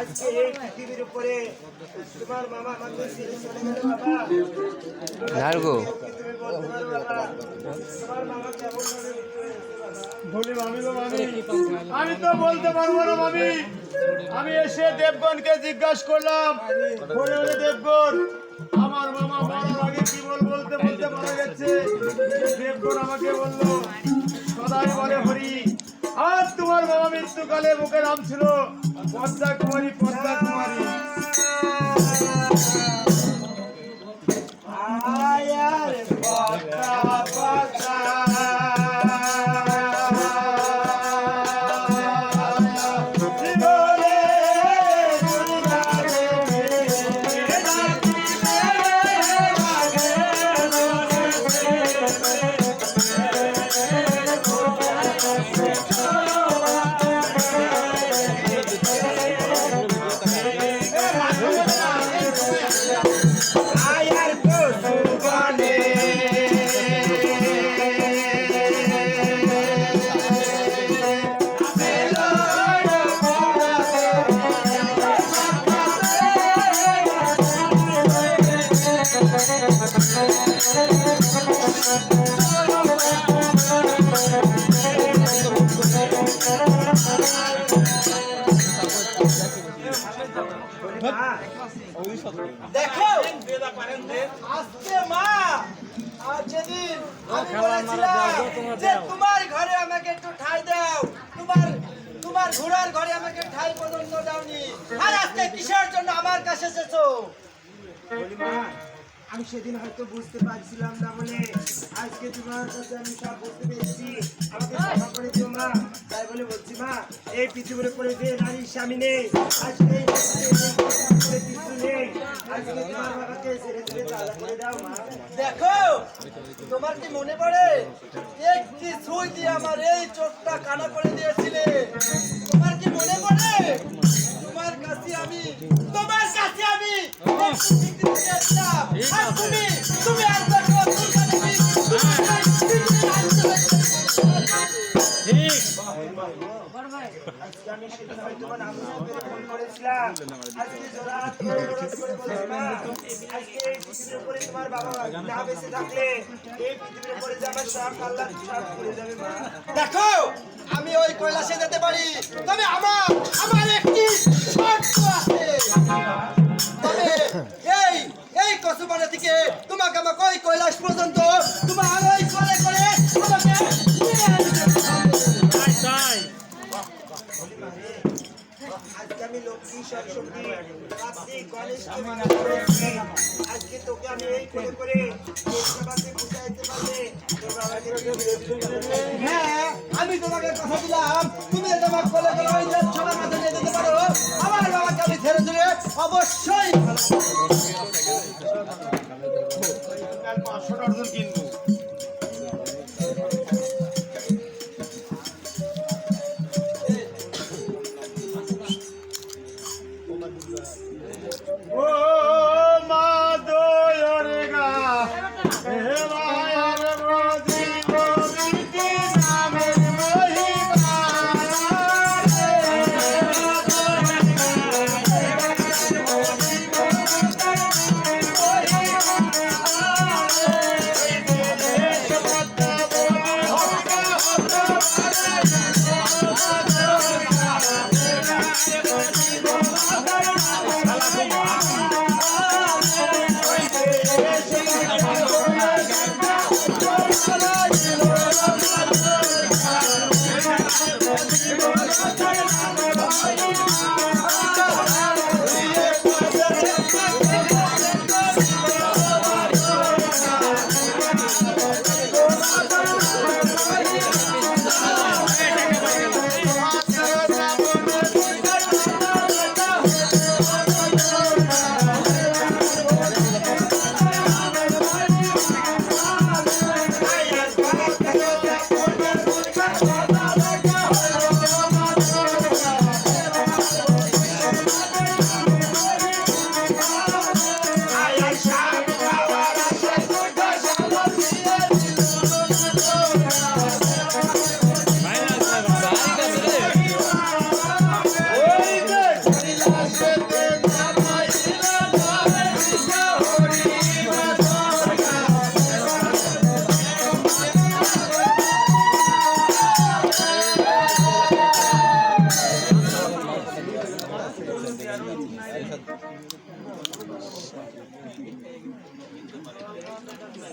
আজকে এই পৃথিবীর উপরে তোমার মামা আমাকে ছেড়ে চলে গেল বাবা। নারগো তুমি বলতে পারো বাবা তোমার মামা কেমন ভাবে বলি মামি গো মামি, আমি তো বলতে পারবো না মামি। আমি এসে দেবগণকে জিজ্ঞাসা করলাম, বলে দেবগণ আমার মামা মরার আগে কি বলতে বলতে মারা গেছে। দেবগণ আমাকে বললো সদাই বলে হরি। আর তোমার মামা মৃত্যুকালে মুখে নাম ছিল পদ্মা কুমারী, পদ্মা কুমারী। আয়ার পদ্মা পদ্মা দেখো আজকে মা আর যেদিন আমি বলেছিলাম যে তোমার ঘরে আমাকে একটু ঠাঁই দাও, তোমার ঘোড়ার ঘরে আমাকে ঠাঁই পর্যন্ত দাওনি, আর আজকে কিসের জন্য আমার কাছে এসেছো? আমি সেদিন হয়তো বুঝতে পারছিলাম না বলে আজকে তোমার কাছে আমি সব বুঝতে পেরেছি। আমাকে ক্ষমা করে দিও মা। তাই বলে বলছি মা, এই পৃথিবীর উপরে যে নারীর স্বামী নেই, আজকে এই পৃথিবীর কিছু নেই, আজকে তোমার বাবাকে ছেড়ে ছেড়ে দাদা করে দাও মা। দেখো তোমার কি মনে পড়ে একটি সুই দিয়ে আমার এই চোখটা কানা করে দিয়েছিলে? তোমার কি মনে পড়ে? তোমার কাছে আমি আর তুমি আর দেখো আজকে আমি সেদিন হয়তো ফোন করেছিলাম, আজকে জোড়হাত করে বলেছিলাম আজকে এই পৃথিবীর উপরে তোমার বাবা না বেঁচে থাকলে এই পৃথিবীর উপরে যে আমার সব আল্লাহ সব করে যাবে মা। দেখো আমি ওই কৈলাসে যেতে পারি, তবে আমার একটি শর্ত আছে। তবে এই কসুপাড়া থেকে তোমাকে আমাকে ওই কৈলাস পর্যন্ত তোমার ওই করে করে আমাকে নিয়ে আসতে হবে। আজকে আমি লক্ষ্মী সরস্বতী কার্তিক গণেশকে মানা করেছি, আজকে তোকে আমি এই করে করে দেশবাসী বুঝাইতে পারলে তোর বাবাকে হ্যাঁ আমি তোমাকে কথা দিলাম, তুমি তোমার কোলে করে ওই যে ছড়া মাথা নিয়ে যেতে পারো, আমার বাবাকে আমি ধীরে ধীরে অবশ্যই কাল 500 ডজন কিনবো। ও মা দয়ার গা হে মায়ার মজি মরিতে নামের মহিমা রে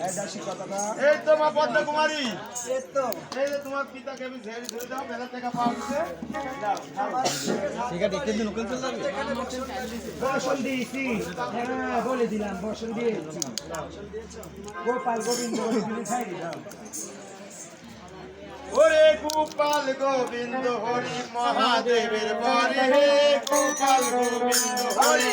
এই দাসী কথাটা এই তো মা পদ্মা কুমারী, এই তো এই যে তোমার পিতাকে আমি ঝেড়ে ধরে দাও, মেলা টাকা পাওয়া গেছে। বসন দিয়েছি, হ্যাঁ বলে দিলাম বসন দিয়েছি। গোপাল গোবিন্দ বলে খাই দিলাম। ওরে গোপাল গোবিন্দ হরি মহাদেবের বরে হে গোপাল গোবিন্দ হরি